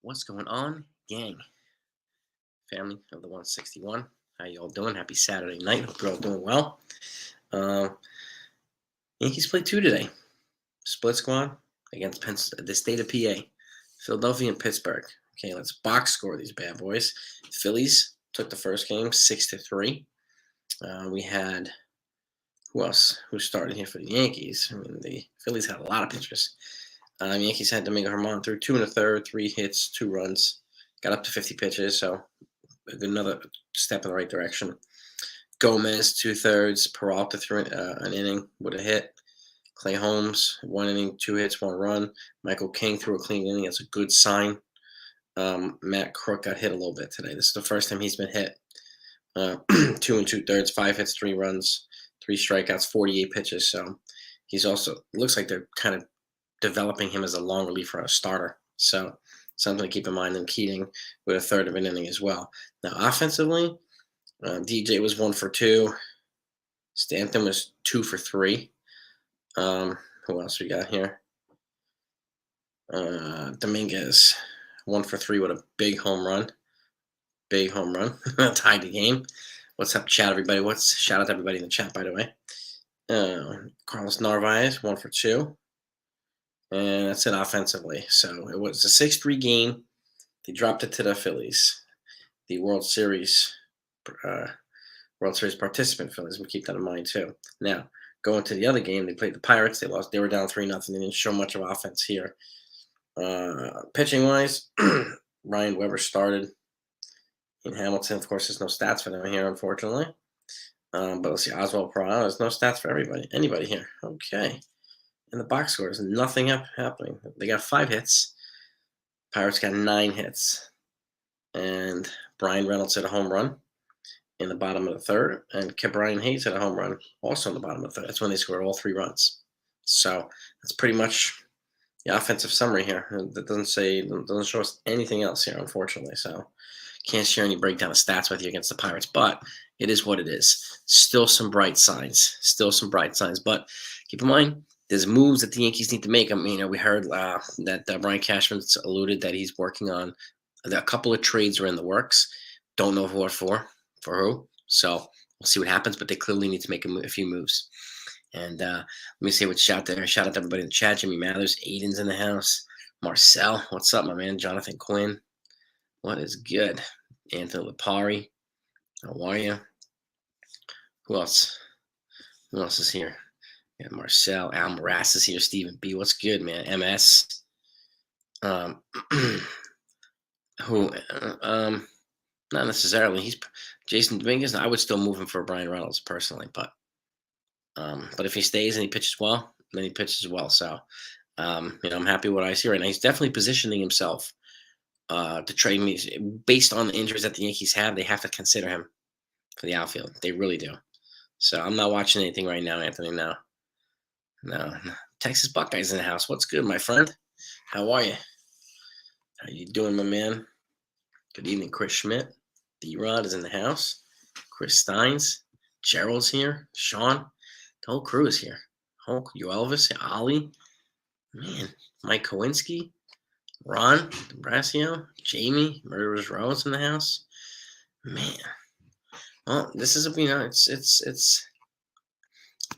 What's going on, gang? Family of the 161. How you all doing? Happy Saturday night. Hope you're all doing well. Uh, Yankees played two today. Split squad against the state of PA, Philadelphia and Pittsburgh. Okay, let's box score these bad boys. Phillies took the first game 6-3. We had who else? Who started here for the Yankees? I mean, the Phillies had a lot of pitchers. Yankees had Dominguez through two and a third, 3 hits, 2 runs, got up to 50 pitches. So another step in the right direction. Gomez, 2/3. Peralta threw an inning with a hit. Clay Holmes, 1 inning, 2 hits, 1 run. Michael King threw a clean inning. That's a good sign. Matt Crook got hit a little bit today. This is the first time he's been hit. 2 and 2/3, 5 hits, 3 runs, 3 strikeouts, 48 pitches. So he's also looks like they're kind of developing him as a long reliever, a starter. So something to keep in mind. And Keating with a third of an inning as well. Now offensively, DJ was 1 for 2. Stanton was 2 for 3. Who else we got here? Dominguez, 1 for 3 with a big home run. Big home run. Tied the game. What's up, chat, everybody? Shout out to everybody in the chat, by the way. Carlos Narvaez, 1 for 2. And that's it offensively. So it was a 6-3 game. They dropped it to the Phillies, the World Series participant Phillies. We keep that in mind too. Now, going to the other game, they played the Pirates. They lost. They were down 3-0. They didn't show much of offense here. Pitching wise, Ryan Weber started in Hamilton. Of course, there's no stats for them here, unfortunately. But let's see, Oswald Peralta. There's no stats for anybody here. Okay. In the box score, there's nothing happening. They got 5 hits. Pirates got 9 hits. And Brian Reynolds hit a home run in the bottom of the third. And Brian Hayes hit a home run also in the bottom of the third. That's when they scored all 3 runs. So that's pretty much the offensive summary here. That doesn't show us anything else here, unfortunately. So can't share any breakdown of stats with you against the Pirates, but it is what it is. Still some bright signs. But keep in mind, there's moves that the Yankees need to make. I mean, we heard that Brian Cashman's alluded that he's working on a couple of trades are in the works. Don't know what for who. So we'll see what happens, but they clearly need to make a few moves. And let me see what's out there. Shout out to everybody in the chat. Jimmy Mathers, Aiden's in the house. Marcel, what's up, my man? Jonathan Quinn, what is good? Anthony Lipari, how are you? Who else? Who else is here? Yeah, Marcel, Al Morass is here. Stephen B, what's good, man? MS. Who? Not necessarily. He's Jason Dominguez. I would still move him for Brian Reynolds personally, but if he stays and he pitches well, then he pitches well. So, I'm happy with what I see right now. He's definitely positioning himself to trade me based on the injuries that the Yankees have. They have to consider him for the outfield. They really do. So I'm not watching anything right now, Anthony. No. Texas Buckeyes in the house. What's good, my friend? How are you? How you doing, my man? Good evening, Chris Schmidt. D-Rod is in the house. Chris Steins. Gerald's here. Sean. The whole crew is here. You Elvis. Ollie. Man. Mike Kowinski. Ron. Brasio. Jamie. Murderers Rose in the house. Man. Well, this is it's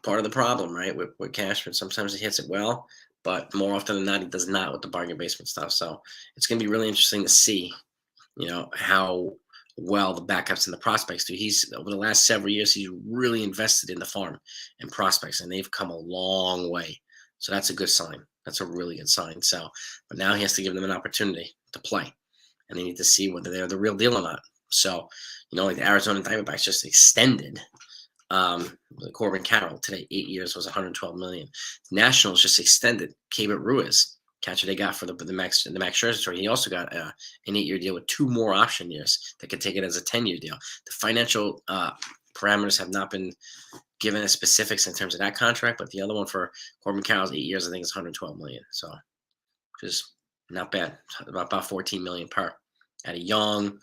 part of the problem, right? With Cashman. Sometimes he hits it well, but more often than not, he does not with the bargain basement stuff. So it's going to be really interesting to see, how well the backups and the prospects do. He's over the last several years, he's really invested in the farm and prospects, and they've come a long way. So that's a good sign. That's a really good sign. So, but now he has to give them an opportunity to play, and they need to see whether they're the real deal or not. So, like the Arizona Diamondbacks just extended Corbin Carroll today, 8 years was $112 million. Nationals just extended Keibert Ruiz, catcher they got for the Max Scherzer trade. He also got an 8-year deal with 2 more option years that could take it as a 10-year deal. The financial parameters have not been given as specifics in terms of that contract, but the other one for Corbin Carroll's 8 years, I think, is $112 million. So, which is not bad. About $14 million per at a young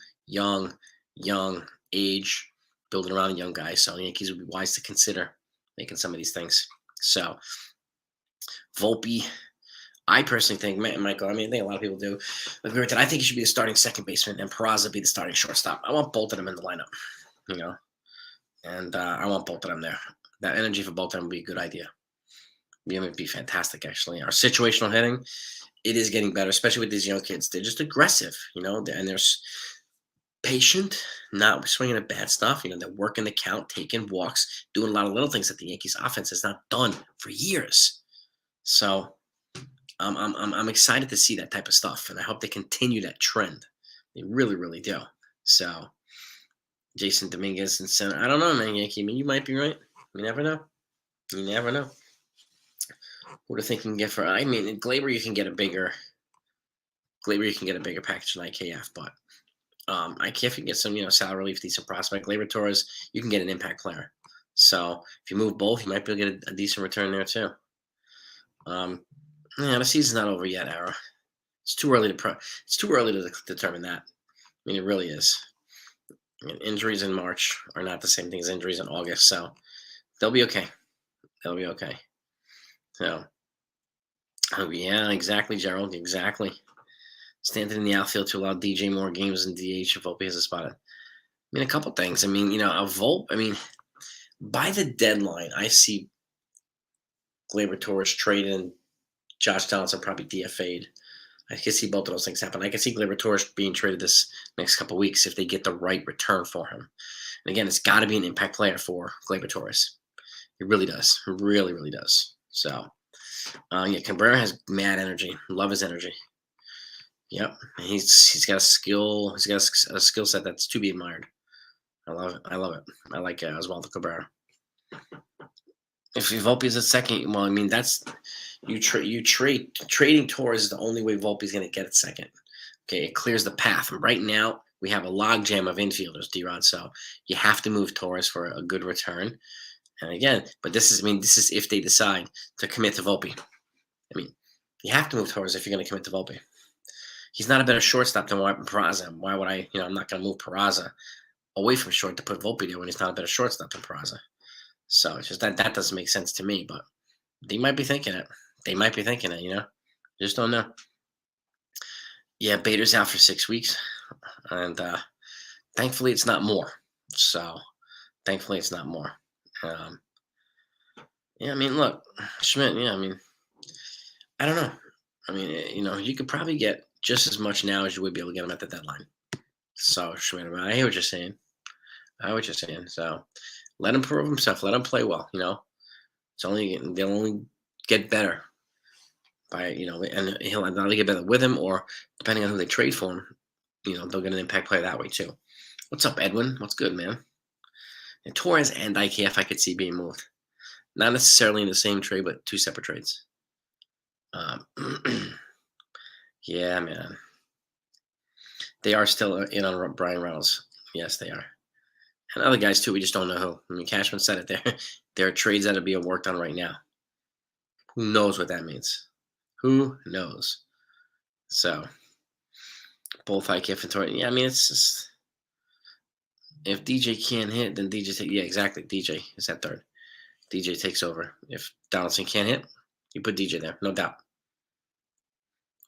age, building around a young guy. So the Yankees would be wise to consider making some of these things. So Volpe, I personally think, Michael, I mean, I think a lot of people do agree with that. I think he should be the starting second baseman and Peraza be the starting shortstop. I want both of them in the lineup, you know, and I want both of them there. That energy for both of them would be a good idea. It would be fantastic, actually. Our situational hitting, it is getting better, especially with these young kids. They're just aggressive, and they're patient, not swinging at bad stuff. They're working the count, taking walks, doing a lot of little things that the Yankees offense has not done for years. So I'm excited to see that type of stuff, and I hope they continue that trend. They really, really do. So Jason Dominguez and center. I don't know, man, Yankee. I mean, you might be right. You never know. You never know. Who do you think you can get for? I mean, Glaber, you can get a bigger. Glaber, you can get a bigger package than IKF, but IKF, you can get some, salary relief, decent prospect. Glaber Torres, you can get an impact player. So if you move both, you might be able to get a decent return there too. The season's not over yet, Ara. It's too early to determine that. I mean, it really is. I mean, injuries in March are not the same thing as injuries in August, so they'll be okay. They'll be okay. So, oh yeah, exactly, Gerald, exactly. Standing in the outfield to allow DJ more games than DH if Volpe has a spot. I mean, a couple things. I mean, a Volpe. I mean, by the deadline, I see Glaber Torres trading, Josh Donaldson probably DFA'd. I can see both of those things happen. I can see Glaber Torres being traded this next couple of weeks if they get the right return for him. And again, it's got to be an impact player for Glaber Torres. It really does. It really, really does. So, Cabrera has mad energy. Love his energy. Yep, he's got a skill. He's got a skill set that's to be admired. I love it. I love it. I like Oswaldo Cabrera. If Volpe is a second, well, I mean that's trading Torres is the only way Volpe is going to get it second. Okay, it clears the path. And right now we have a logjam of infielders, D-Rod. So you have to move Torres for a good return. And again, but this is if they decide to commit to Volpe. I mean, you have to move Torres if you're going to commit to Volpe. He's not a better shortstop than Peraza. Why would I? I'm not going to move Peraza away from short to put Volpe there when he's not a better shortstop than Peraza. So it's just that doesn't make sense to me. But they might be thinking it. They might be thinking it. Just don't know. Yeah, Bader's out for 6 weeks, and thankfully it's not more. So thankfully it's not more. Yeah, I mean, look, Schmidt. Yeah, I mean, I don't know. I mean, you could probably get just as much now as you would be able to get him at the deadline. So, Schmidt, I hear what you're saying. So, let him prove himself. Let him play well. They'll only get better by and he'll either get better with him or depending on who they trade for him. They'll get an impact player that way too. What's up, Edwin? What's good, man? And Torres and IKF I could see being moved, not necessarily in the same trade, but two separate trades. Yeah, man. They are still in on Brian Reynolds. Yes, they are. And other guys, too, we just don't know who. I mean, Cashman said it there. There are trades that are being worked on right now. Who knows what that means? Who knows? So, both IKF and Torres. Yeah, I mean, it's just, if DJ can't hit, then DJ yeah, exactly. DJ is that third. DJ takes over. If Donaldson can't hit, you put DJ there, no doubt.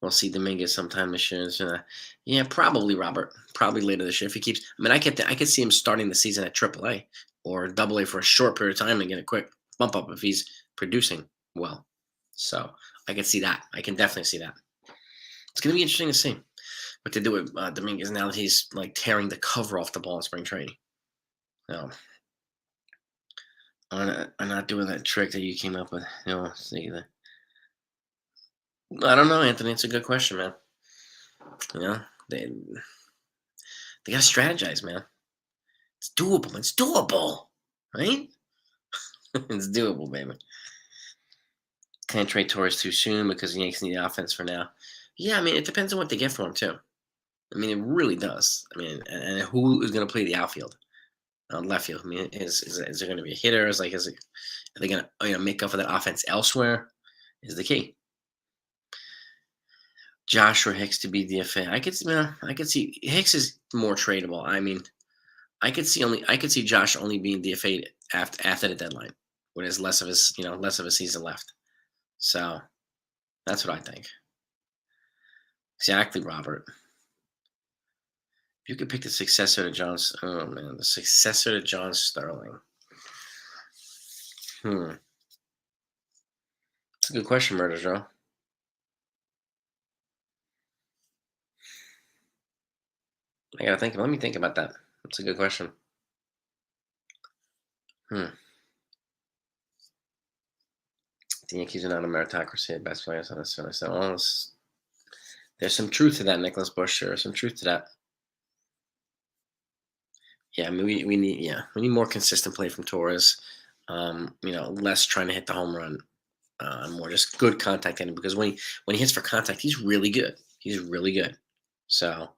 We'll see Dominguez sometime this year. Yeah, probably Robert. Probably later this year if he keeps. I mean, I could see him starting the season at AAA or AA for a short period of time and get a quick bump up if he's producing well. So I can see that. I can definitely see that. It's going to be interesting to see what they do with Dominguez now that he's like tearing the cover off the ball in spring training. No, I'm not doing that trick that you came up with. See that. I don't know, Anthony. It's a good question, man. They got to strategize, man. It's doable. It's doable, right? It's doable, baby. Can't trade Torres too soon because the Yankees need offense for now. Yeah, I mean, it depends on what they get for him, too. I mean, it really does. I mean, and who is going to play the outfield? Left field. I mean, is there going to be a hitter? Are they going to make up for that offense elsewhere? Is the key. Josh or Hicks to be DFA. I could see Hicks is more tradable. I mean, I could see Josh only being DFA after the deadline, when there's less of his season left. So That's what I think. Exactly, Robert. If you could pick the successor to oh man, the successor to John Sterling. Hmm. It's a good question, Murder Joe. I gotta think. Let me think about that. That's a good question. Hmm. The Yankees are not a meritocracy. Best players on the center. So, well, there's some truth to that, Nicholas Bush. There's some truth to that. Yeah, I mean, we need more consistent play from Torres. Less trying to hit the home run, more just good contact hitting. Because when he hits for contact, he's really good. He's really good. So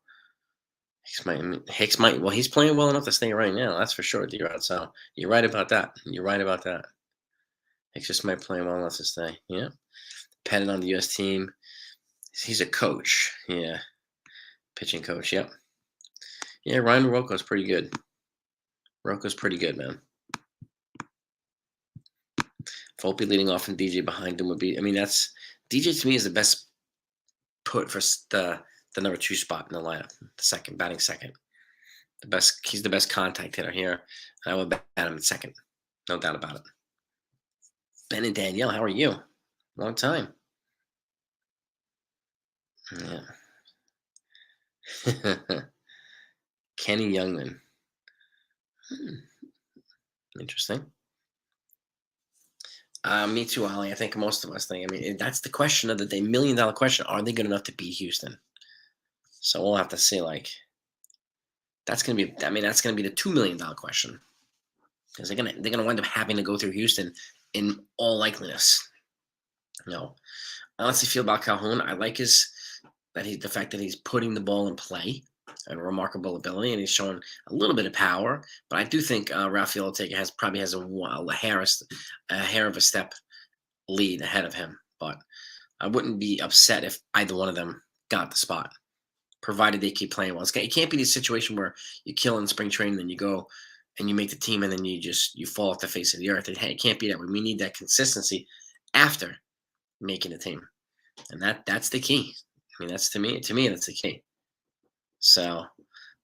Hicks might. Well, he's playing well enough to stay right now. That's for sure, D-Rod. So you're right about that. You're right about that. Hicks just might play well enough to stay. Yeah, depending on the U.S. team. He's a coach. Yeah, pitching coach. Yep. Yeah, Ryan Rocco's pretty good. Rocco's pretty good, man. Volpe leading off and DJ behind him would be. I mean, that's DJ to me is the best put for the number 2 spot in the lineup. The second batting second. The best. He's the best contact hitter here. I would bat him at second. No doubt about it. Ben and Danielle, how are you? Long time. Yeah. Kenny Youngman. Hmm, interesting. Me too, Ali. I think most of us think. I mean, that's the question of the day. $1 million question. Are they good enough to beat Houston? So we'll have to see. Like, that's gonna be. I mean, that's gonna be the $2 million question because they're gonna wind up having to go through Houston in all likeliness. You know, I honestly feel about Calhoun. I like the fact that he's putting the ball in play, a remarkable ability, and he's showing a little bit of power. But I do think Rafael Ortega probably has a hair of a step lead ahead of him. But I wouldn't be upset if either one of them got the spot, provided they keep playing well. It can't be the situation where you kill in spring training, then you go and you make the team, and then you fall off the face of the earth. It can't be that way. We need that consistency after making the team, and that's the key. I mean, that's to me that's the key. So,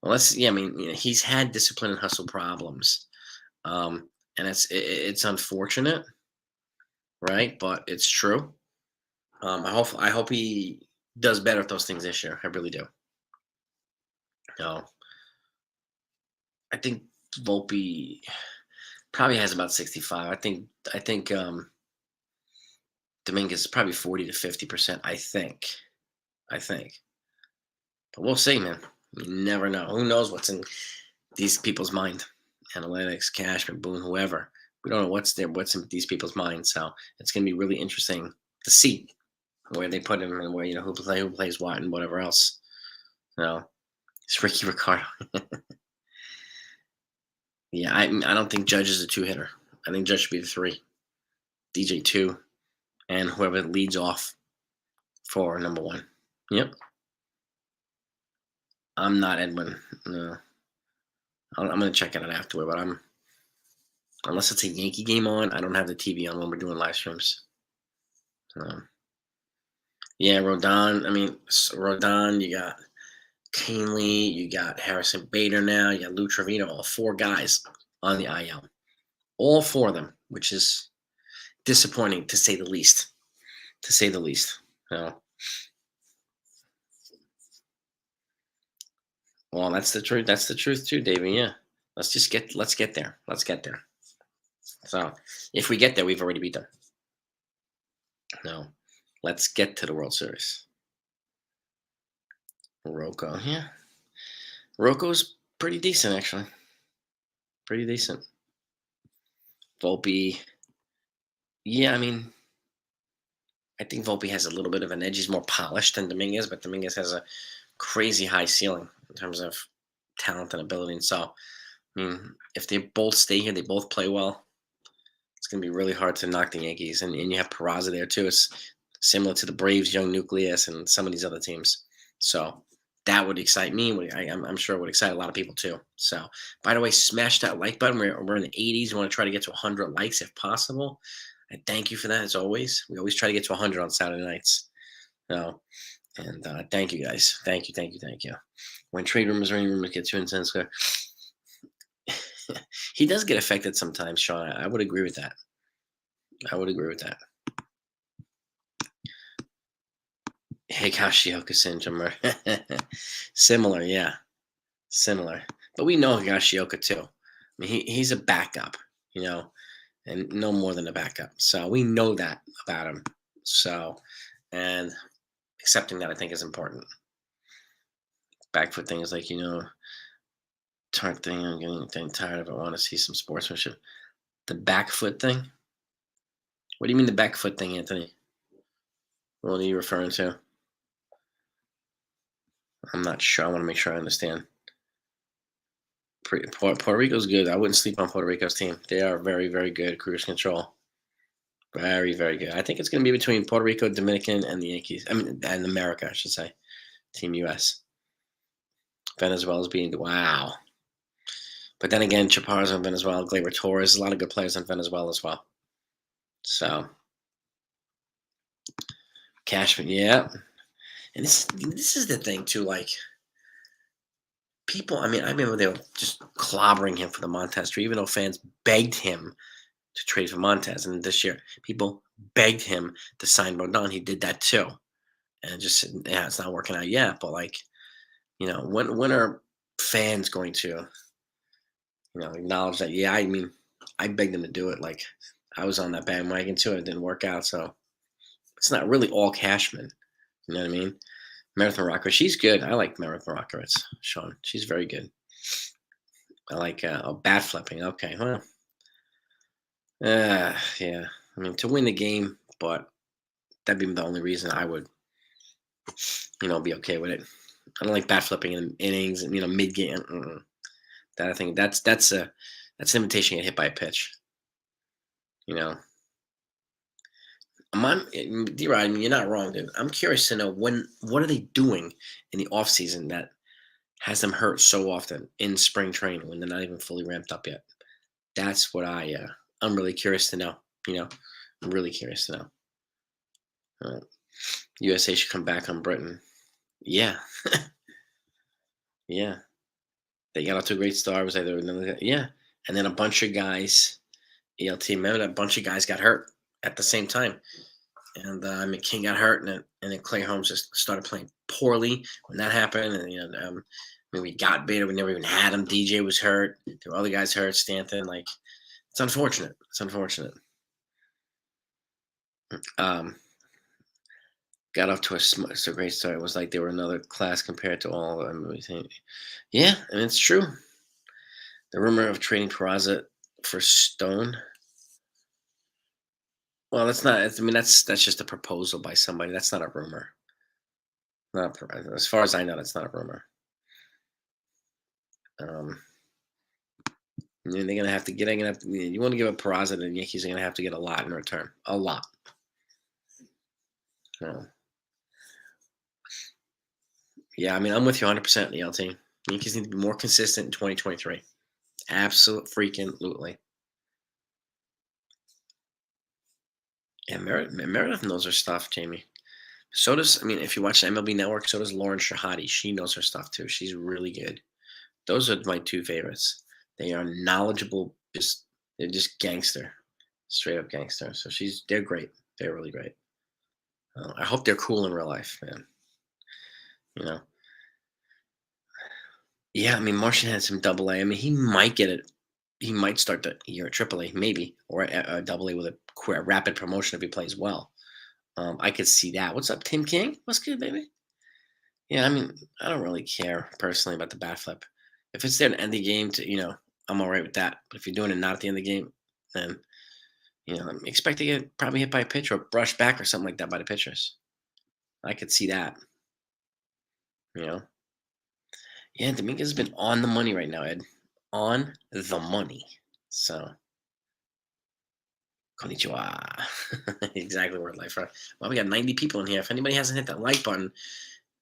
well, yeah. I mean, he's had discipline and hustle problems, and it's unfortunate, right? But it's true. I hope he does better at those things this year. I really do. No, I think Volpe probably has about 65. I think Dominguez is probably 40 to 50%. I think, but we'll see, man. You never know. Who knows what's in these people's mind? Analytics, Cashman, Boone, whoever. We don't know what's in these people's minds. So it's going to be really interesting to see where they put him and where who plays what and whatever else. It's Ricky Ricardo. Yeah, I don't think Judge is a 2 hitter. I think Judge should be the 3, DJ 2, and whoever leads off for number 1. Yep. I'm not Edwin. No, I'm gonna check it out afterward. But unless it's a Yankee game on, I don't have the TV on when we're doing live streams. Yeah, Rodon. I mean, Rodon. You got Canely. You got Harrison Bader now. You got Lou Trevino. All 4 guys on the IL. All 4 of them, which is disappointing to say the least. To say the least. Well, that's the truth. That's the truth too, David. Yeah. Let's get there. Let's get there. So if we get there, we've already beat them. No. Let's get to the World Series. Rocco. Yeah. Rocco's pretty decent, actually. Pretty decent. Volpe. Yeah, I mean, I think Volpe has a little bit of an edge. He's more polished than Dominguez, but Dominguez has a crazy high ceiling in terms of talent and ability. And so, I mean, if they both stay here, they both play well. It's going to be really hard to knock the Yankees. And you have Peraza there, too. It's similar to the Braves' young nucleus and some of these other teams. So that would excite me. I'm sure it would excite a lot of people, too. So, by the way, smash that like button. We're in the 80s. We want to try to get to 100 likes if possible. I thank you for that, as always. We always try to get to 100 on Saturday nights. No, and thank you guys. Thank you. When trade rumors or any rumors get too intense, he does get affected sometimes, Sean. I would agree with that. I would agree with that. Higashioka syndrome, right? Similar, yeah, similar. But we know Higashioka too. I mean, he's a backup, you know, and no more than a backup. So we know that about him. So, and accepting that I think is important. Back for things like, turn thing. I'm getting tired of it. I want to see some sportsmanship. The back foot thing. What do you mean the back foot thing, Anthony? What are you referring to? I'm not sure. I want to make sure I understand. Puerto Rico's good. I wouldn't sleep on Puerto Rico's team. They are very, very good. Cruise control. Very, very good. I think it's going to be between Puerto Rico, Dominican, and the Yankees. I mean, and America, I should say. Team US. Venezuela's being wow. But then again, Chaparro's on Venezuela, Gleyber Torres, a lot of good players on Venezuela as well. So Cashman, yeah. And this is the thing too. Like people, I mean, I remember they were just clobbering him for the Montez trade, even though fans begged him to trade for Montez. And this year, people begged him to sign Rodon. He did that too, and it just yeah, it's not working out yet. But like, when are fans going to acknowledge that? Yeah, I mean, I begged them to do it. Like I was on that bandwagon too, and it didn't work out. So it's not really all Cashman. You know what I mean? Marathon Rocker, she's good. I like Marathon Rockeritz, Sean. She's very good. I like bat flipping. Okay, well, yeah. I mean, to win the game, but that'd be the only reason I would, be okay with it. I don't like bat flipping in innings and mid game. That I think that's an invitation to get hit by a pitch. You know, D-Rod, I mean, you're not wrong, dude. I'm curious to know what are they doing in the off season that has them hurt so often in spring training when they're not even fully ramped up yet. That's what I'm really curious to know. You know, I'm really curious to know. Uh, USA should come back on Britain. Yeah, yeah. They got off to a great start. Was either yeah, and then a bunch of guys, ELT. Remember that bunch of guys got hurt at the same time, and McKing got hurt, and then Clay Holmes just started playing poorly when that happened. And I mean, we got Bader. We never even had him. DJ was hurt. There were other guys hurt. Stanton, like, it's unfortunate. It's unfortunate. Um, got off to a great start. It was like they were another class compared to all of them. Yeah, and it's true. The rumor of trading Peraza for Stone. Well, that's not. I mean, that's just a proposal by somebody. That's not a rumor. Not as far as I know. That's not a rumor. Um, and they're gonna have to get. They're gonna have to, you want to give a Peraza, the Yankees are gonna have to get a lot in return. A lot. So, yeah, I mean, I'm with you 100% in the LT. Yankees need to be more consistent in 2023. Absolute freaking absolutely. And Meredith knows her stuff, Jamie. So does, I mean, if you watch the MLB Network, so does Lauren Shahadi. She knows her stuff too. She's really good. Those are my two favorites. They are knowledgeable. They're just gangster, straight up gangster. So they're great. They're really great. I hope they're cool in real life, man. You know. Yeah, I mean, Martian had some double A. I mean, he might get it. He might start the year at triple A, maybe, or a double A with a rapid promotion if he plays well. I could see that. What's up, Tim King? What's good, baby? Yeah, I mean, I don't really care personally about the bat flip. If it's there to end the game, I'm all right with that. But if you're doing it not at the end of the game, then expect to get probably hit by a pitch or brushed back or something like that by the pitchers. I could see that. You know, yeah, Dominguez has been on the money right now, Ed. On the money. So, konnichiwa. Exactly word life, right? Well, we got 90 people in here. If anybody hasn't hit that like button,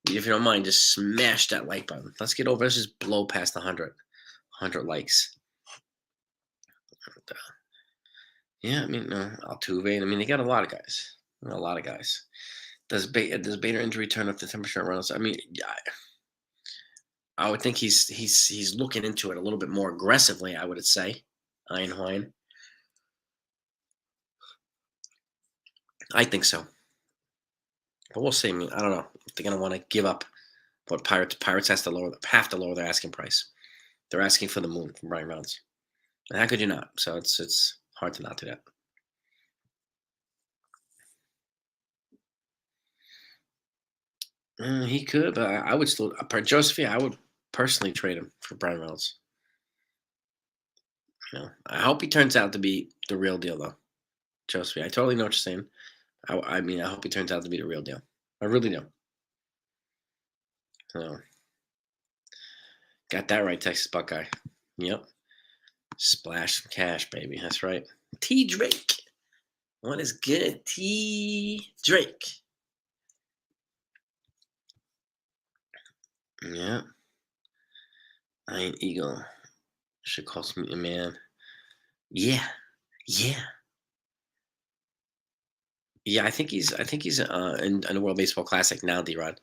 if you don't mind, just smash that like button. Let's get over. Let's just blow past 100 likes. And, yeah, I mean, Altuve. I mean, they got a lot of guys. A lot of guys. Does Bader injury turn up the temperature around us? I mean, yeah, I would think he's looking into it a little bit more aggressively. I would say, Einhorn. I think so, but we'll see. I mean, I don't know if they're gonna want to give up. What Pirates have to lower their asking price. They're asking for the moon from Brian Reynolds. And how could you not? So it's hard to not do that. He could, but I would still, Josephine, I would personally trade him for Brian Reynolds. I hope he turns out to be the real deal, though. Josephine, I totally know what you're saying. I mean, I hope he turns out to be the real deal. I really do. So, got that right, Texas Buckeye. Yep. Splash some cash, baby. That's right. T Drake. What is good? T Drake. Yeah. Iron Eagle. Should cost me a man. Yeah. Yeah. Yeah, in the World Baseball Classic now, D-Rod.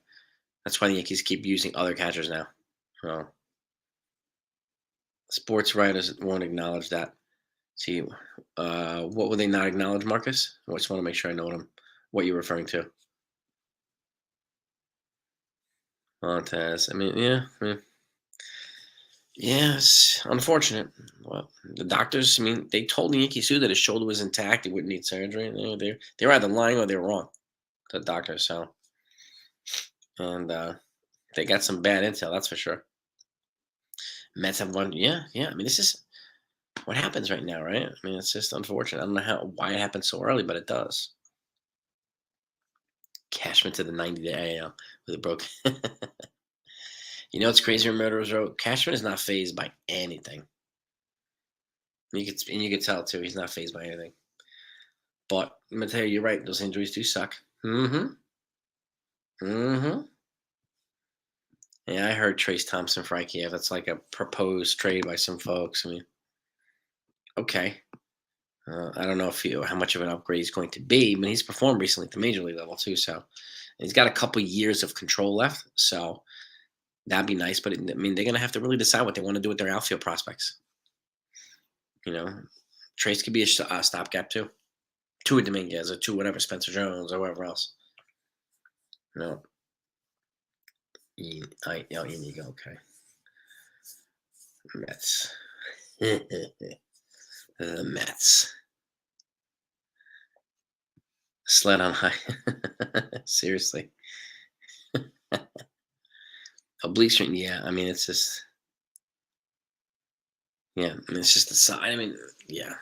That's why the Yankees keep using other catchers now. Well, sports writers won't acknowledge that. See, what would they not acknowledge, Marcus? I just want to make sure I know what you're referring to. Montez. I mean, yeah, yeah, it's unfortunate. Well, the doctors, I mean, they told the Yankees too that his shoulder was intact. He wouldn't need surgery. They were either lying or they were wrong. The doctors, so and they got some bad intel, that's for sure. Mets have won. Yeah, yeah. I mean, this is what happens right now, right? I mean, it's just unfortunate. I don't know why it happened so early, but it does. Cashman to the 90-day AL with a broke. It's crazy. Murderers Row. Cashman is not phased by anything. You could tell too. He's not phased by anything. But I'm gonna tell you, you're right. Those injuries do suck. Mm-hmm. Mm-hmm. Yeah, I heard Trace Thompson for IKEA. That's like a proposed trade by some folks. I mean, okay. I don't know how much of an upgrade he's going to be, but he's performed recently at the major league level too. So he's got a couple years of control left. So that'd be nice. But I mean, they're gonna have to really decide what they want to do with their outfield prospects. You know, Trace could be a stopgap too. To a Dominguez or to whatever Spencer Jones or whoever else. No, in you go. Okay, Mets. The Mets. Sled on high. Seriously. Oblique street. Yeah, I mean it's just. Yeah, I mean it's just the side. I mean, yeah,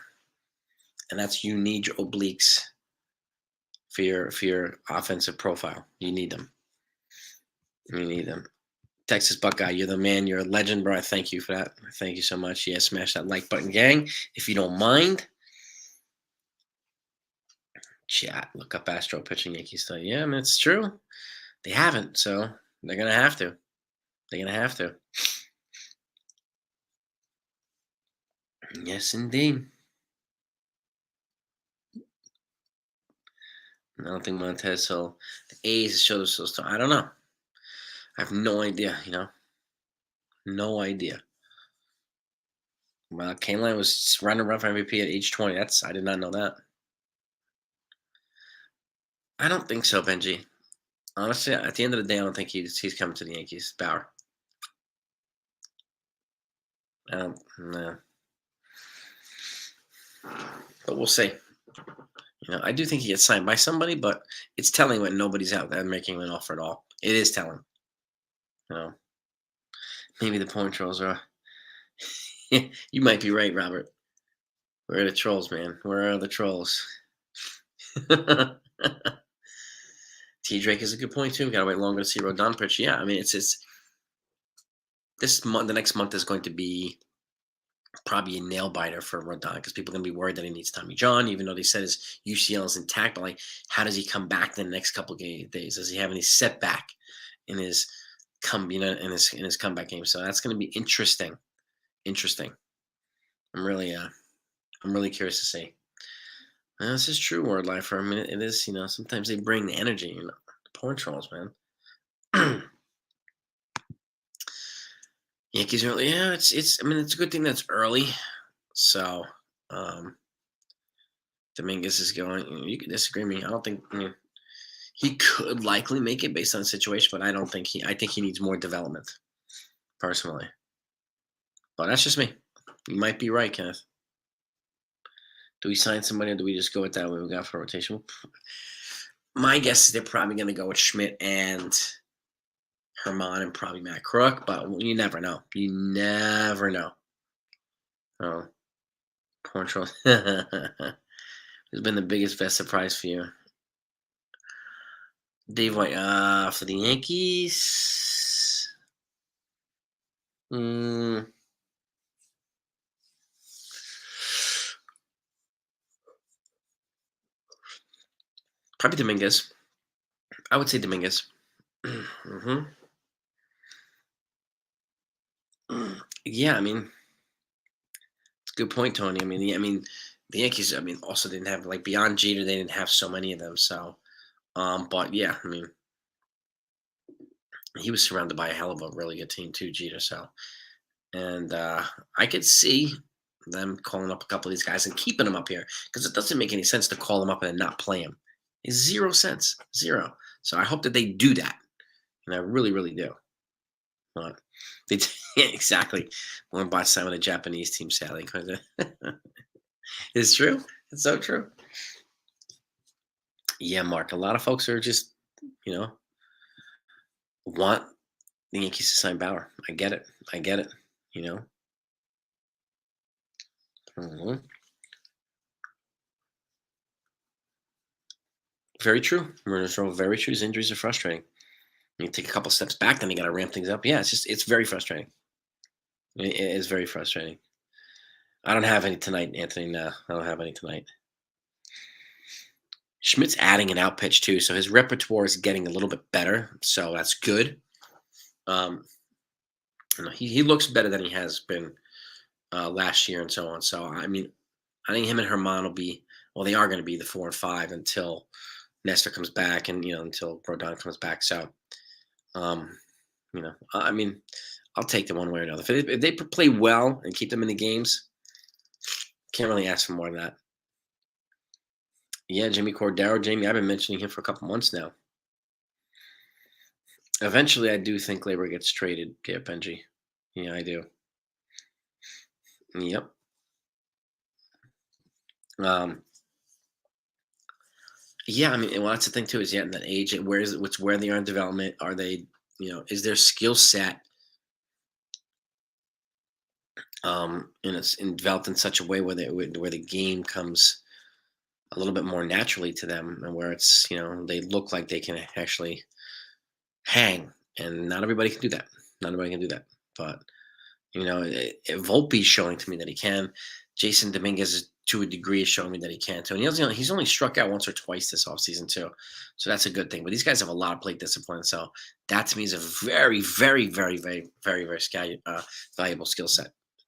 and that's you need your obliques for your offensive profile. You need them. You need them. Texas Buckeye, you're the man. You're a legend, bro. I thank you for that. Thank you so much. Yeah, smash that like button, gang. If you don't mind, chat. Look up Astro pitching Yankees study. Yeah, I mean, it's true. They haven't, so they're gonna have to. They're gonna have to. Yes, indeed. I don't think Montez. So the A's show themselves. I don't know. I have no idea. No idea. Well, Kaneline was running rough MVP at age 20. I did not know that. I don't think so, Benji. Honestly, at the end of the day, I don't think he's coming to the Yankees. Bauer. I don't. No. But we'll see. I do think he gets signed by somebody, but it's telling when nobody's out there making an offer at all. It is telling. You know, maybe the point trolls are. You might be right, Robert. Where are the trolls, man? Where are the trolls? T Drake is a good point too. We gotta wait longer to see Rodon pitch. Yeah, I mean it's this month. The next month is going to be probably a nail biter for Rodon because people are gonna be worried that he needs Tommy John, even though they said his UCL is intact. But like, how does he come back the next couple days? Does he have any setback in his in his comeback game? So that's gonna be interesting. Interesting. I'm really curious to see. This is true word life. I mean, it is. Sometimes they bring the energy. Porn trolls, man. Yankees early. Yeah, it's. I mean, it's a good thing that's early. So, um, Dominguez is going. You can disagree with me. I don't think. I mean, he could likely make it based on the situation, but I don't think he. I think he needs more development, personally. But that's just me. You might be right, Kenneth. Do we sign somebody, or do we just go with that way we got for rotation? My guess is they're probably going to go with Schmidt and Herman and probably Matt Crook, but you never know. You never know. Oh, control. Who's been the biggest best surprise for you? Dave White. For the Yankees. Mm, probably Dominguez. I would say Dominguez. hmm Yeah, I mean, it's a good point, Tony. I mean, the Yankees. I mean, also didn't have like beyond Jeter. They didn't have so many of them. So, but yeah, I mean, he was surrounded by a hell of a really good team too, Jeter. So, and I could see them calling up a couple of these guys and keeping them up here because it doesn't make any sense to call them up and then not play them. It's 0 cents, zero. So I hope that they do that, and I really, really do. But they yeah, exactly. Went by some of the Japanese team, sadly. 'Cause it's true. It's so true. Yeah, Mark. A lot of folks are just, you know, want the Yankees to sign Bauer. I get it. I get it. You know. Mhm. Very true. Murder's Row, very true. His injuries are frustrating. You take a couple steps back, then you got to ramp things up. Yeah, it's very frustrating. It is very frustrating. I don't have any tonight, Anthony. No, I don't have any tonight. Schmidt's adding an out pitch too, so his repertoire is getting a little bit better. So that's good. Um, he looks better than he has been last year and so on. So I mean, I think him and Herman will be well. They are going to be the 4 and 5 until Nestor comes back, and until Rodon comes back. So um, I mean, I'll take them one way or another. If they play well and keep them in the games, can't really ask for more than that. Yeah, Jimmy Cordero, Jamie, I've been mentioning him for a couple months now. Eventually, I do think Labor gets traded, Gabe Benji. Yeah, I do. Yep. Um, yeah, I mean, well, that's the thing too. Is yet in that age, where is it? What's where they are in development? Are they, is their skill set developed in such a way where the game comes a little bit more naturally to them, and where it's they look like they can actually hang, and not everybody can do that. Not everybody can do that, but Volpe's showing to me that he can. Jason Dominguez, to a degree, is showing me that he can too. And he's only struck out once or twice this offseason too, so that's a good thing. But these guys have a lot of plate discipline, so that to me is a very, very, very, very, very, very valuable skill set.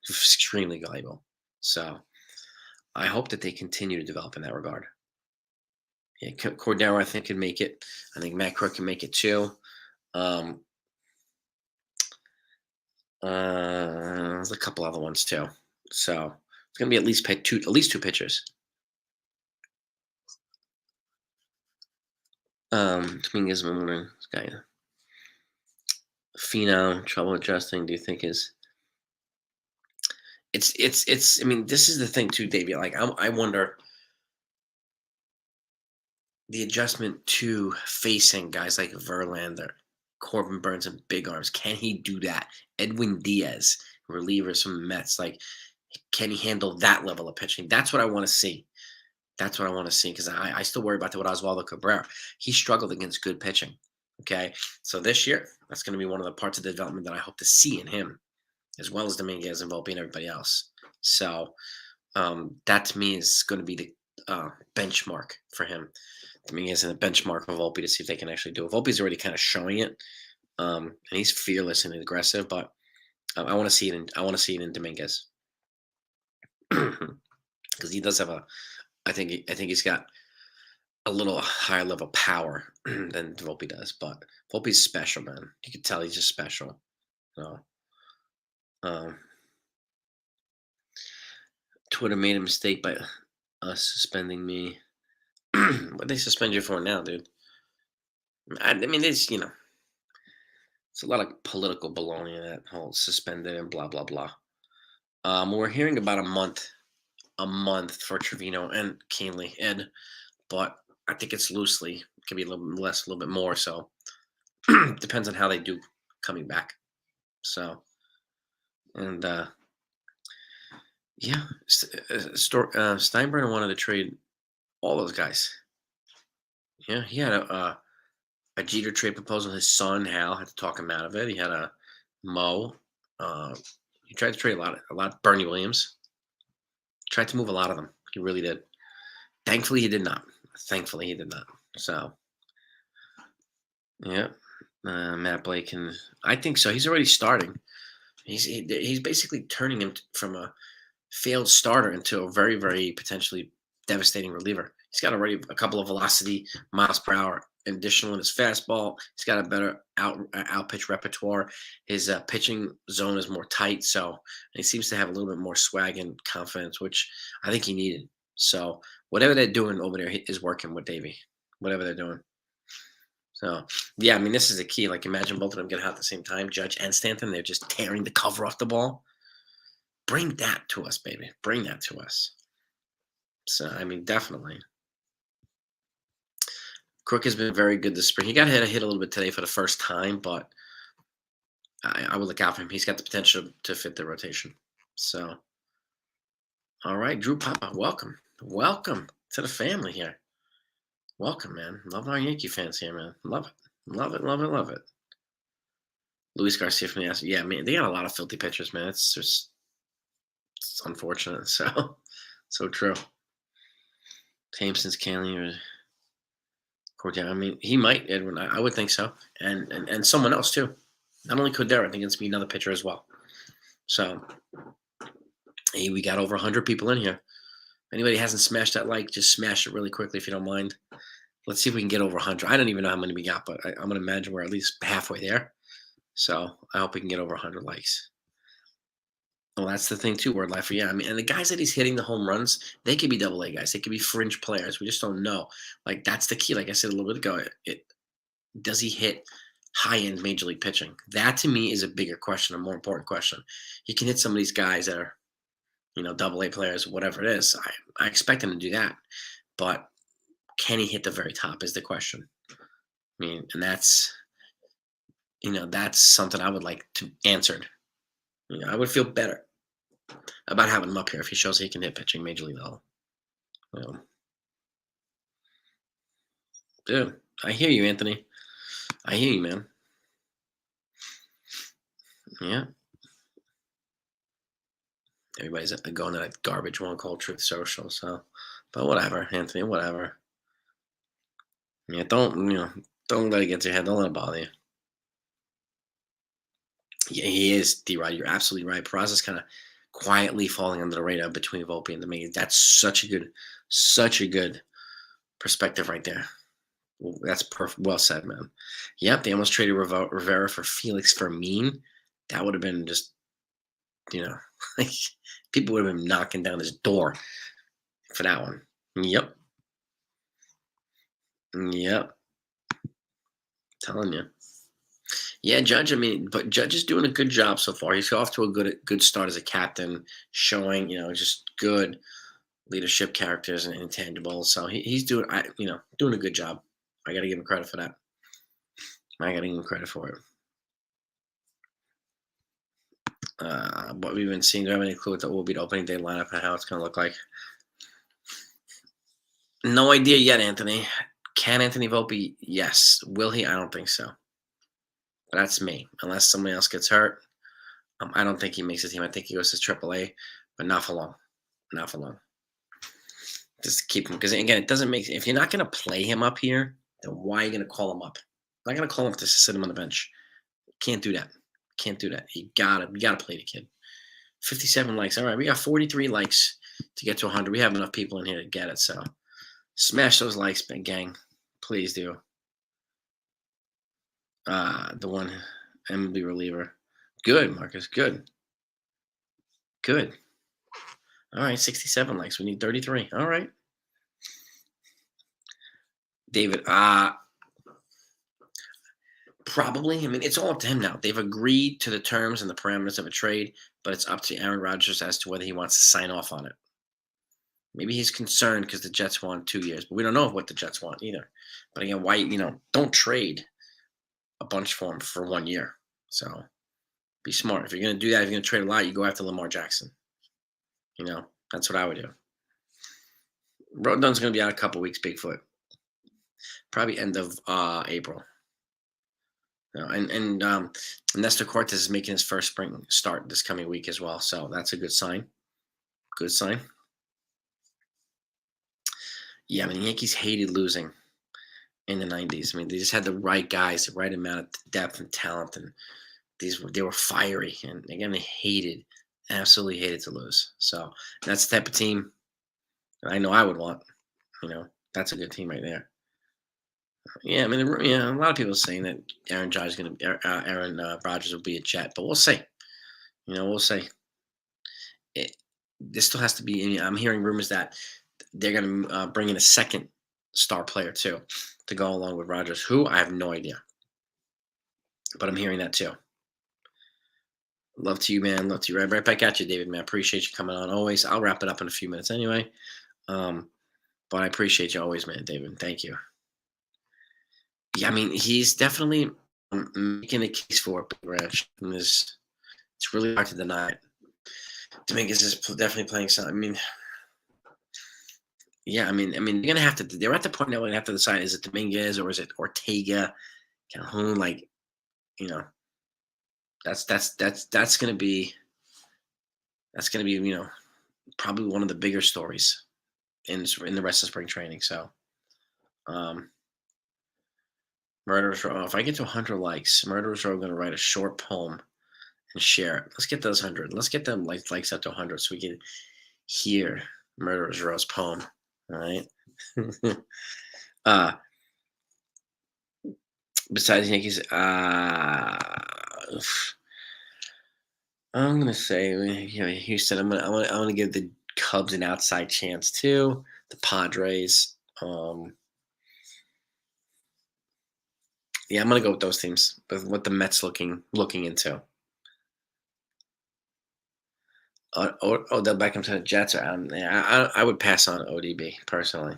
Extremely valuable. So I hope that they continue to develop in that regard. Yeah, Cordero, I think, can make it. I think Matt Crook can make it too. Um, there's a couple other ones too. So it's gonna be at least two pitchers. Dominguez, I'm wondering, this guy, Finau, trouble adjusting. Do you think is it's? I mean, this is the thing too, David. Like, I wonder the adjustment to facing guys like Verlander, Corbin Burns, and big arms. Can he do that? Edwin Diaz, relievers from the Mets, like, can he handle that level of pitching? That's what I want to see. That's what I want to see because I still worry about what Oswaldo Cabrera. He struggled against good pitching. Okay. So this year, that's going to be one of the parts of the development that I hope to see in him, as well as Dominguez and Volpe and everybody else. So that to me is going to be the benchmark for him. Dominguez and a benchmark for Volpe to see if they can actually do it. Volpe's already kind of showing it, and he's fearless and aggressive. But I want to see it. In Dominguez because he does have a. I think he's got a little higher level power than Volpe does. But Volpe's special, man. You can tell he's just special. So, um, Twitter made a mistake by us suspending me. What they suspend you for now, dude? I mean, it's a lot of political baloney in that whole suspended and blah blah blah. We're hearing about a month for Trevino and Canley, Ed, but I think it's loosely. It could be a little less, a little bit more. So depends on how they do coming back. So and yeah, Steinbrenner wanted to trade all those guys. Yeah, he had a Jeter trade proposal. His son Hal had to talk him out of it. He had a Mo. Uh, he tried to trade a lot. Bernie Williams tried to move a lot of them. He really did. Thankfully, he did not. Thankfully, he did not. So, yeah, Matt Blake, and I think so. He's already starting. He's basically turning him from a failed starter into a very, very potentially devastating reliever. He's got already a couple of velocity miles per hour additional in his fastball. He's got a better out pitch repertoire. His pitching zone is more tight, so and he seems to have a little bit more swag and confidence, which I think he needed. So whatever they're doing over there is working with Davey. Whatever they're doing. So yeah, I mean this is the key. Like imagine both of them get out at the same time, Judge and Stanton. They're just tearing the cover off the ball. Bring that to us, baby. Bring that to us. So I mean, definitely. Crook has been very good this spring. He got hit a little bit today for the first time, but I would look out for him. He's got the potential to fit the rotation. So, all right, Drew Papa, welcome, welcome to the family here. Welcome, man. Love our Yankee fans here, man. Love it, love it, love it, love it. Luis Garcia from the Astros. Yeah, man, they got a lot of filthy pitchers, man. It's unfortunate. So, so true. Tameson's Canley or Cordero. I mean, he might, Edwin. I would think so. And someone else, too. Not only Cordero, I think it's be another pitcher as well. So, hey, we got over 100 people in here. If anybody hasn't smashed that like, just smash it really quickly if you don't mind. Let's see if we can get over 100. I don't even know how many we got, but I'm going to imagine we're at least halfway there. So, I hope we can get over 100 likes. Well, that's the thing too, word life. Yeah, I mean, and the guys that he's hitting the home runs, they could be double A guys. They could be fringe players. We just don't know. Like that's the key. Like I said a little bit ago, does he hit high end major league pitching? That to me is a bigger question, a more important question. He can hit some of these guys that are, double A players, whatever it is. I expect him to do that, but can he hit the very top? Is the question. I mean, and that's something I would like to answered. I would feel better about having him up here if he shows he can hit pitching major league level. Dude, I hear you, Anthony. I hear you, man. Yeah. Everybody's going to that garbage one called Truth Social. So, but whatever, Anthony. Whatever. Yeah, don't let it get to your head. Don't let it bother you. Yeah, he is, D-Rod. You're absolutely right. Peraza's kind of quietly falling under the radar between Volpe and Dominguez. That's such a good perspective right there. That's perfect. Well said, man. Yep, they almost traded Rivera for Felix Fermin. That would have been just, like people would have been knocking down his door for that one. Yep. Telling you. Yeah, Judge. I mean, but Judge is doing a good job so far. He's off to a good start as a captain, showing just good leadership characters and intangibles. So he's doing doing a good job. I got to give him credit for that. I got to give him credit for it. What we've been seeing, do you have any clue what will be the opening day lineup and how it's going to look like? No idea yet, Anthony. Can Anthony Volpe? Yes. Will he? I don't think so. But that's me. Unless somebody else gets hurt, I don't think he makes the team. I think he goes to AAA, but not for long. Not for long. Just keep him, because again, it doesn't make. If you're not going to play him up here, then why are you going to call him up? I'm not going to call him up to sit him on the bench. Can't do that. Can't do that. You gotta play the kid. 57 likes. All right, we got 43 likes to get to 100. We have enough people in here to get it. So smash those likes, gang. Please do. The one MLB reliever. Good, Marcus. Good. Good. All right. 67 likes. We need 33. All right. David. Probably. I mean, it's all up to him now. They've agreed to the terms and the parameters of a trade, but it's up to Aaron Rodgers as to whether he wants to sign off on it. Maybe he's concerned because the Jets want 2 years, but we don't know what the Jets want either. But again, why, don't trade a bunch for him for 1 year. So be smart. If you're going to do that, if you're going to trade a lot, you go after Lamar Jackson. That's what I would do. Rodon's going to be out a couple weeks, Bigfoot. Probably end of April. And Nestor Cortez is making his first spring start this coming week as well. So that's a good sign. Good sign. Yeah, I mean, the Yankees hated losing in the 90s. I mean, they just had the right guys, the right amount of depth and talent, and they were fiery. And again, they absolutely hated to lose. So that's the type of team that I know I would want. That's a good team right there. Yeah, I mean, a lot of people are saying that Aaron Rodgers will be a Jet, but we'll see. We'll see. This still has to be. I'm hearing rumors that they're going to bring in a second star player too to go along with Rodgers. Who I have no idea, but I'm hearing that too. Love to you, man. Love to you. Right back at you, David. Man, appreciate you coming on. Always. I'll wrap it up in a few minutes anyway. But I appreciate you always, man, David. Thank you. Yeah, I mean, he's definitely making a case for it, Big Ranch. And it's really hard to deny it. Dominguez is definitely playing some. I mean, yeah, I mean, they're gonna have to. They're at the point now where they have to decide: is it Dominguez or is it Ortega, Calhoun? Like, that's gonna be probably one of the bigger stories in the rest of spring training. So, Murderers Row. If I get to 100 likes, Murderers Row are gonna write a short poem and share it. Let's get those 100. Let's get them likes up to 100 so we can hear Murderers Row's poem. All right. Besides Yankees, I'm gonna say, Houston. I'm gonna give the Cubs an outside chance too. The Padres. Yeah, I'm gonna go with those teams. With what the Mets looking into. Odell Beckham to the Jets. I would pass on ODB personally.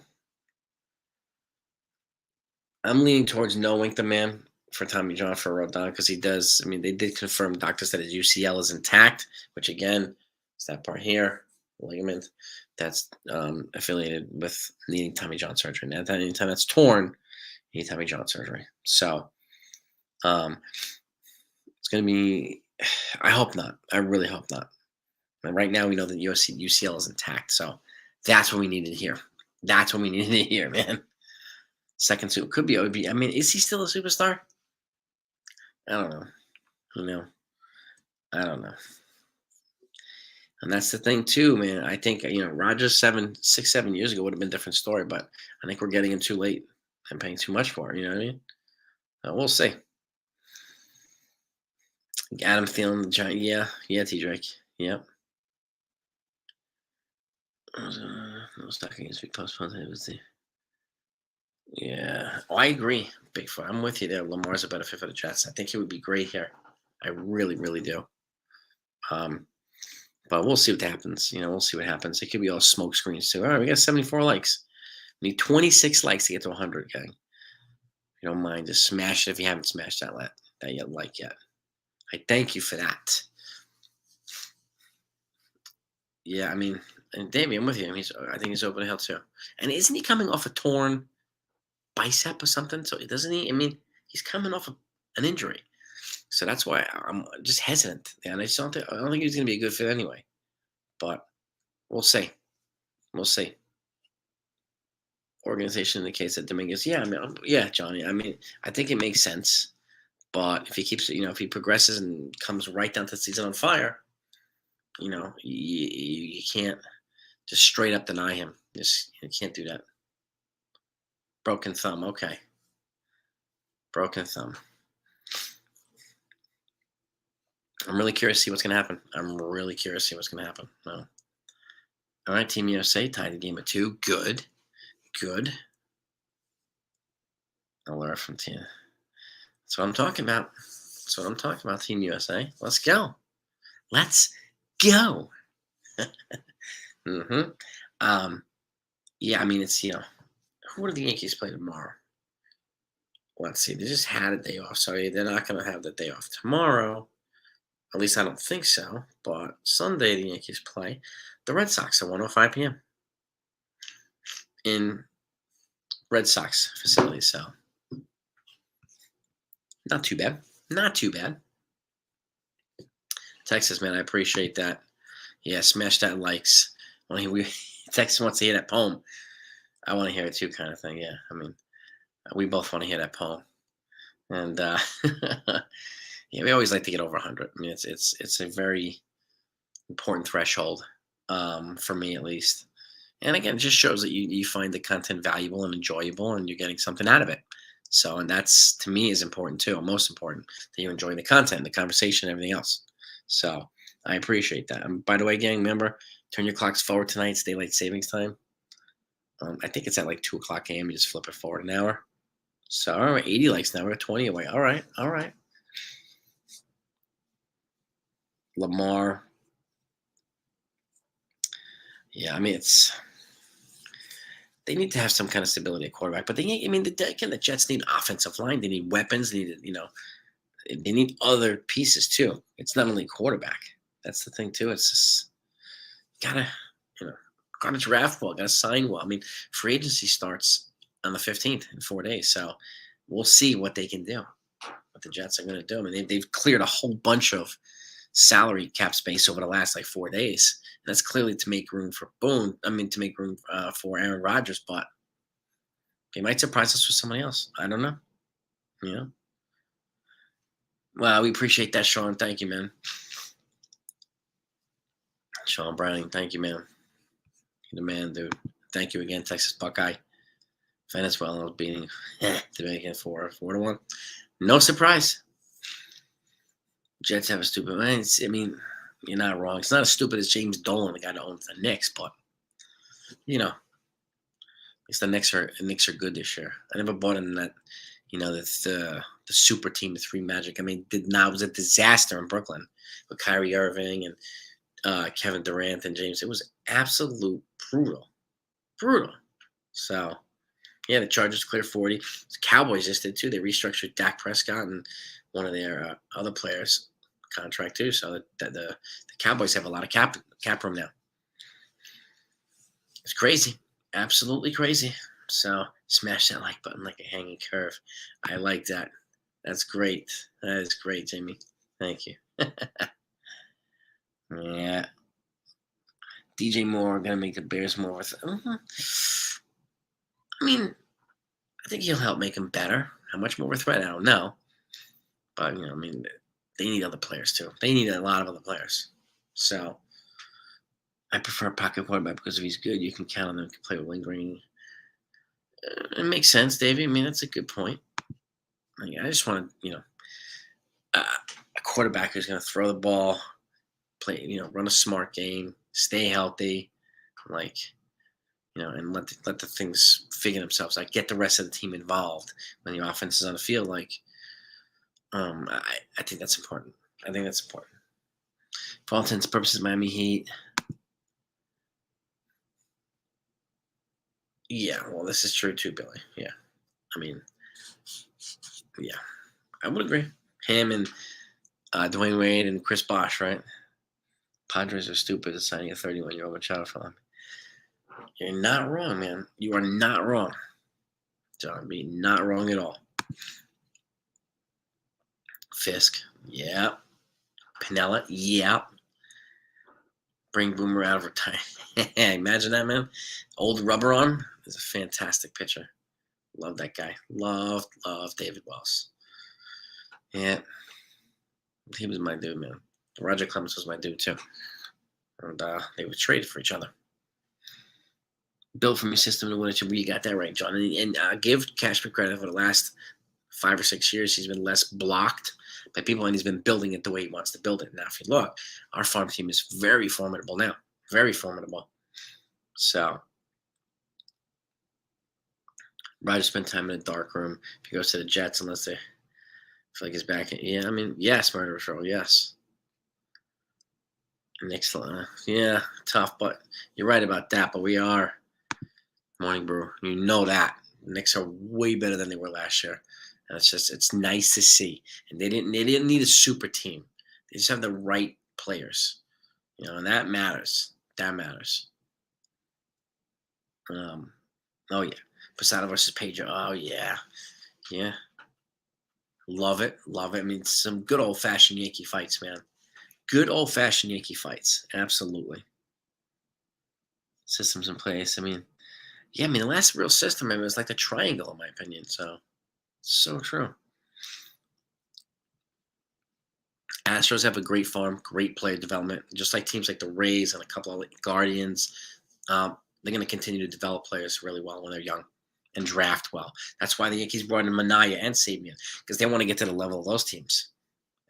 I'm leaning towards no Wink the Man for Tommy John for Rodon because he does. I mean, they did confirm doctors that his UCL is intact, which again, is that part here, ligament that's affiliated with needing Tommy John surgery. Now, anytime that's torn, you need Tommy John surgery. So, it's going to be. I hope not. I really hope not. And right now, we know that UCL is intact. So that's what we needed to hear. That's what we needed to hear, man. Second suit could be OB. I mean, is he still a superstar? I don't know. I don't know. And that's the thing too, man. I think Rogers 6, 7 years ago would have been a different story, but I think we're getting him too late and paying too much for it. You know what I mean? We'll see. Adam Thielen, the Giant. Yeah, T Drake. Yep. No stock against week postponed. It was the. Yeah. Oh, I agree, Bigfoot. I'm with you there. Lamar's a better fit for the Jets. I think he would be great here. I really, really do. But we'll see what happens. We'll see what happens. It could be all smoke screens too. All right, we got 74 likes. We need 26 likes to get to 100, gang. If you don't mind, just smash it if you haven't smashed that like yet. I thank you for that. Yeah, I mean, and Davey, I'm with you. I think he's open to hell too. And isn't he coming off a torn bicep or something? So doesn't he? I mean, he's coming off an injury. So that's why I'm just hesitant. And I don't think he's going to be a good fit anyway. But we'll see. We'll see. Organization indicates that Dominguez. Yeah, I mean, yeah, Johnny. I mean, I think it makes sense. But if he keeps, if he progresses and comes right down to the season on fire, you can't just straight up deny him. You can't do that. Broken thumb. Okay. Broken thumb. I'm really curious to see what's going to happen. I'm really curious to see what's going to happen. No. All right, Team USA tied the game at 2. Good. Good. I'll learn from Team. That's what I'm talking about. That's what I'm talking about, Team USA. Let's go. Let's go. hmm Yeah, I mean, who do the Yankees play tomorrow? Let's see. They just had a day off, so they're not going to have the day off tomorrow. At least I don't think so. But Sunday, the Yankees play the Red Sox at 1:05 p.m. in Red Sox facility. So not too bad. Not too bad. Texas, man, I appreciate that. Yeah, smash that likes. We Texas wants to hear that poem. I want to hear it too, kind of thing. Yeah, I mean, we both want to hear that poem, and yeah, we always like to get over 100. I mean, it's a very important threshold for me, at least. And again, it just shows that you find the content valuable and enjoyable, and you're getting something out of it. So, and that's to me is important too. Most important that you're enjoying the content, the conversation, everything else. So, I appreciate that. And by the way, gang, remember turn your clocks forward tonight. It's daylight savings time. I think it's at like 2 o'clock a.m. You just flip it forward an hour. So, all right, 80 likes now. We're 20 away. All right, all right. Lamar. Yeah, I mean they need to have some kind of stability at quarterback. But I mean, again, the Jets need offensive line. They need weapons. They need other pieces too. It's not only quarterback. That's the thing too. It's just gotta, you know, gotta draft well, gotta sign well. I mean, free agency starts on the 15th in 4 days, so we'll see what they can do. What the Jets are going to do. I mean, they've cleared a whole bunch of salary cap space over the last like 4 days. And that's clearly to make room for Boone. I mean, to make room for Aaron Rodgers, but they might surprise us with somebody else. I don't know. You know. Well, we appreciate that, Sean. Thank you, man. Sean Browning, thank you, man. You're the man, dude. Thank you again, Texas Buckeye. Venezuela beating Dominican 4-1. No surprise. Jets have a stupid man. I mean, you're not wrong. It's not as stupid as James Dolan, the guy that owns the Knicks, but at least the Knicks are good this year. I never bought in that. The super team, the three Magic. I mean, it was a disaster in Brooklyn with Kyrie Irving and Kevin Durant and James. It was absolute brutal. So, yeah, the Chargers clear 40. The Cowboys just did too. They restructured Dak Prescott and one of their other players' contract too. So the Cowboys have a lot of cap room now. It's crazy, absolutely crazy. So smash that like button like a hanging curve. I like that. That's great. That is great, Jamie. Thank you. Yeah. DJ Moore gonna make the Bears more worth. I mean, I think he'll help make them better. How much more of a threat? I don't know. But I mean, they need other players too. They need a lot of other players. So I prefer pocket quarterback because if he's good, you can count on them to play with lingering. It makes sense, Davey. I mean, that's a good point. I just want to, a quarterback who's going to throw the ball, play, run a smart game, stay healthy, and let the things figure themselves out. Get the rest of the team involved when the offense is on the field. I think that's important. For all intents and purposes, Miami Heat. Yeah, well, this is true too, Billy. Yeah. I mean, yeah, I would agree. Him and Dwayne Wade and Chris Bosh, right? Padres are stupid at signing a 31-year-old Machado for them. You're not wrong, man. You are not wrong. John B, not wrong at all. Fisk, yeah. Pinella, yeah. Bring Boomer out of retirement. Imagine that, man. Old rubber arm is a fantastic pitcher. Love that guy. Love David Wells. Yeah. He was my dude, man. Roger Clemens was my dude, too. And they were traded for each other. Built from your system to win it. You got that right, John. And give Cashman credit for the last 5 or 6 years. He's been less blocked by people, and he's been building it the way he wants to build it. Now, if you look, our farm team is very formidable now, very formidable. So, Roger spent time in a dark room. If he goes to the Jets, unless they feel like he's back in, yeah, I mean, yes, murderous row, yes. Next, yeah, tough, but you're right about that. But we are Morning Brew. You know that the Knicks are way better than they were last year, and it's nice to see. And they didn't need a super team. They just have the right players, and that matters. That matters. Oh yeah, Posada versus Pedro. Oh yeah, yeah, love it, love it. I mean, some good old fashioned Yankee fights, man. Good old fashioned Yankee fights, absolutely. Systems in place. I mean, yeah, I mean the last real system, I mean, was like the triangle, in my opinion. So true. Astros have a great farm, great player development, just like teams like the Rays and a couple of Guardians. They're going to continue to develop players really well when they're young and draft well. That's why the Yankees brought in Manaya and Sabian, because they want to get to the level of those teams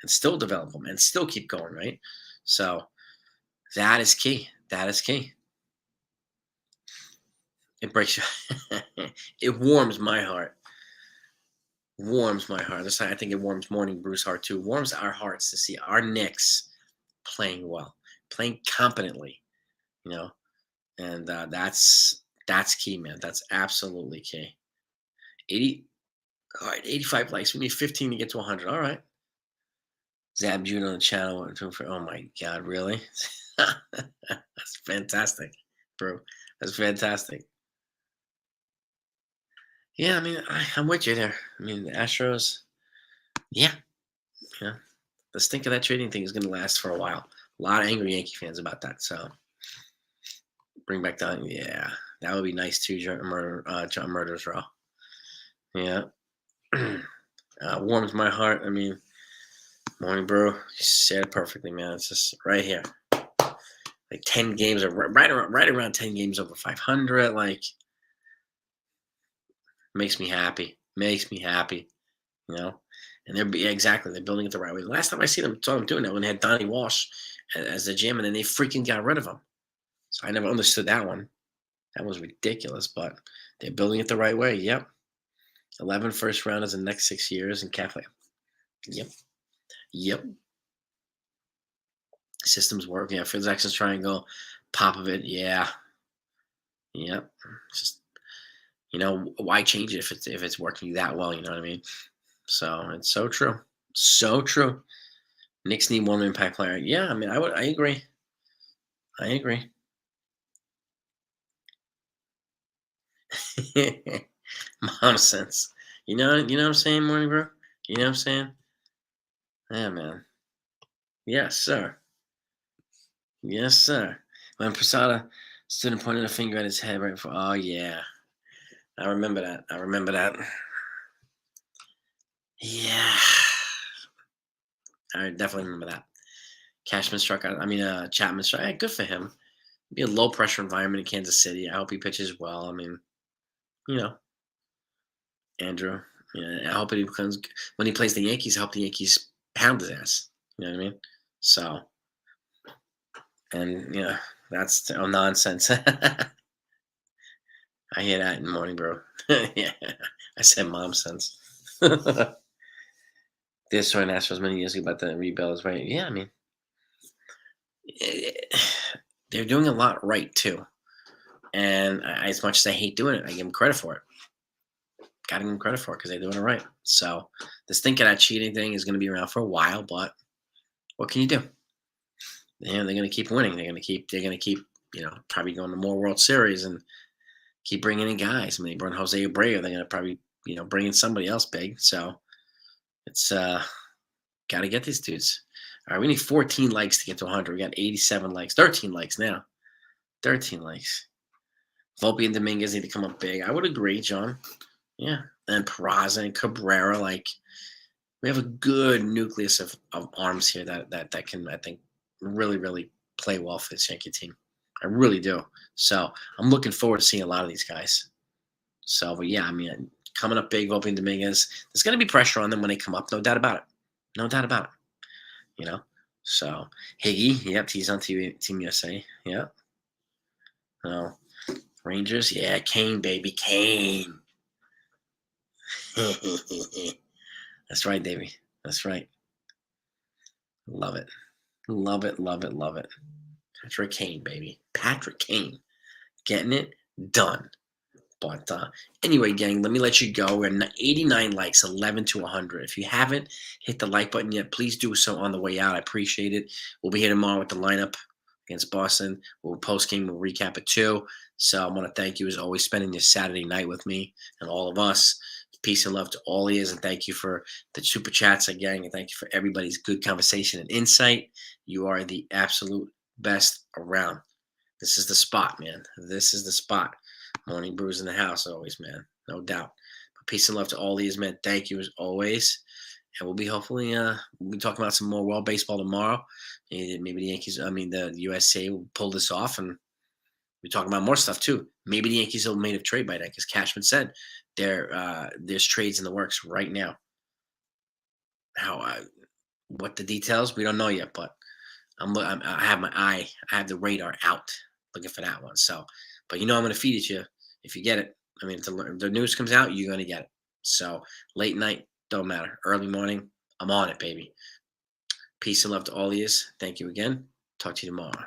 and still develop them and still keep going, right? So that is key. That is key. It breaks it warms my heart. Warms my heart. This time I think it warms Morning Brew's heart too. Warms our hearts to see our Knicks playing well, playing competently, you know, and that's key, man. That's absolutely key. 80, all right, 85 likes. We need 15 to get to 100. All right. Zab June on the channel. Oh my God, really? That's fantastic, bro. That's fantastic. Yeah, I mean, I'm with you there. I mean, the Astros, yeah, yeah. The stink of that trading thing is going to last for a while. A lot of angry Yankee fans about that. So bring back down, yeah, that would be nice too. John Murder's Raw. Yeah, warms my heart. I mean, Morning Brew, you said it perfectly, man. It's just right here. Like 10 games, or right around 10 games over 500. Like, makes me happy. Makes me happy. You know, and exactly, they're building it the right way. The last time I saw them doing that when they had Donnie Walsh as the GM, and then they freaking got rid of him. So I never understood that one. That was ridiculous, but they're building it the right way. Yep. 11 first rounders in the next 6 years and Catholic. Yep. Yep. Systems work. Yeah. Phil Jackson's triangle. Popovich. Yeah. Yep. It's just, why change it if it's working that well? You know what I mean? So it's so true. So true. Knicks need one impact player. Yeah. I mean, I agree. I agree. Mom sense. You know what I'm saying, Morning Bro? You know what I'm saying? Yeah, man. Yes, sir. Yes, sir. When Prasada stood and pointed a finger at his head right before. Oh yeah. I remember that. I remember that. Yeah. I definitely remember that. Cashman struck out. I mean, Chapman struck. Yeah, good for him. Be a low pressure environment in Kansas City. I hope he pitches well. I mean, you know, Andrew. Yeah, I hope he becomes when he plays the Yankees. I hope the Yankees pound his ass. You know what I mean? So, and that's nonsense. I hear that in the morning, bro. Yeah, I said mom sense. This story Astros many years ago about the rebuilds, right? Yeah, I mean, they're doing a lot right too. And as much as I hate doing it, I give them credit for it. Got to give them credit for it because they're doing it right. So this thinking that cheating thing is going to be around for a while, but what can you do? They're going to keep winning. They're going to keep, probably going to more World Series and keep bringing in guys. I mean, they brought Jose Abreu. They're going to probably, bring in somebody else big. So it's got to get these dudes. All right, we need 14 likes to get to 100. We got 87 likes, 13 likes now. 13 likes. Volpe and Dominguez need to come up big. I would agree, John. Yeah. And Peraza and Cabrera, we have a good nucleus of arms here that can, I think, really, really play well for this Yankee team. I really do. So I'm looking forward to seeing a lot of these guys. So, but yeah, I mean, coming up big, Volpe and Dominguez, there's going to be pressure on them when they come up, no doubt about it. No doubt about it. You know. So Higgy, yep, he's on Team USA. Yep. Oh, Rangers, yeah, Kane, baby, Kane. That's right, Davey. That's right. Love it. Love it. Love it. Love it. Patrick Kane, baby. Patrick Kane. Getting it done. But anyway, gang, let me let you go. We're at 89 likes, 11 to 100. If you haven't hit the like button yet, please do so on the way out. I appreciate it. We'll be here tomorrow with the lineup against Boston. We'll post game. We'll recap it too. So I want to thank you as always spending this Saturday night with me and all of us. Peace and love to all ears, and thank you for the super chats again, and thank you for everybody's good conversation and insight. You are the absolute best around. This is the spot, man. This is the spot. Morning brews in the house always, man. No doubt. But peace and love to all these, man. Thank you as always. And we'll be hopefully we'll be talking about some more world baseball tomorrow. And maybe the Yankees, the USA will pull this off, and we're talking about more stuff too. Maybe the Yankees will made a trade by that, because Cashman said there's trades in the works right now. How what the details we don't know yet, but I have I have the radar out looking for that one. So, but I'm going to feed it to you if you get it. I mean, if the news comes out, you're going to get it. So late night, don't matter. Early morning, I'm on it, baby. Peace and love to all of you. Thank you again. Talk to you tomorrow.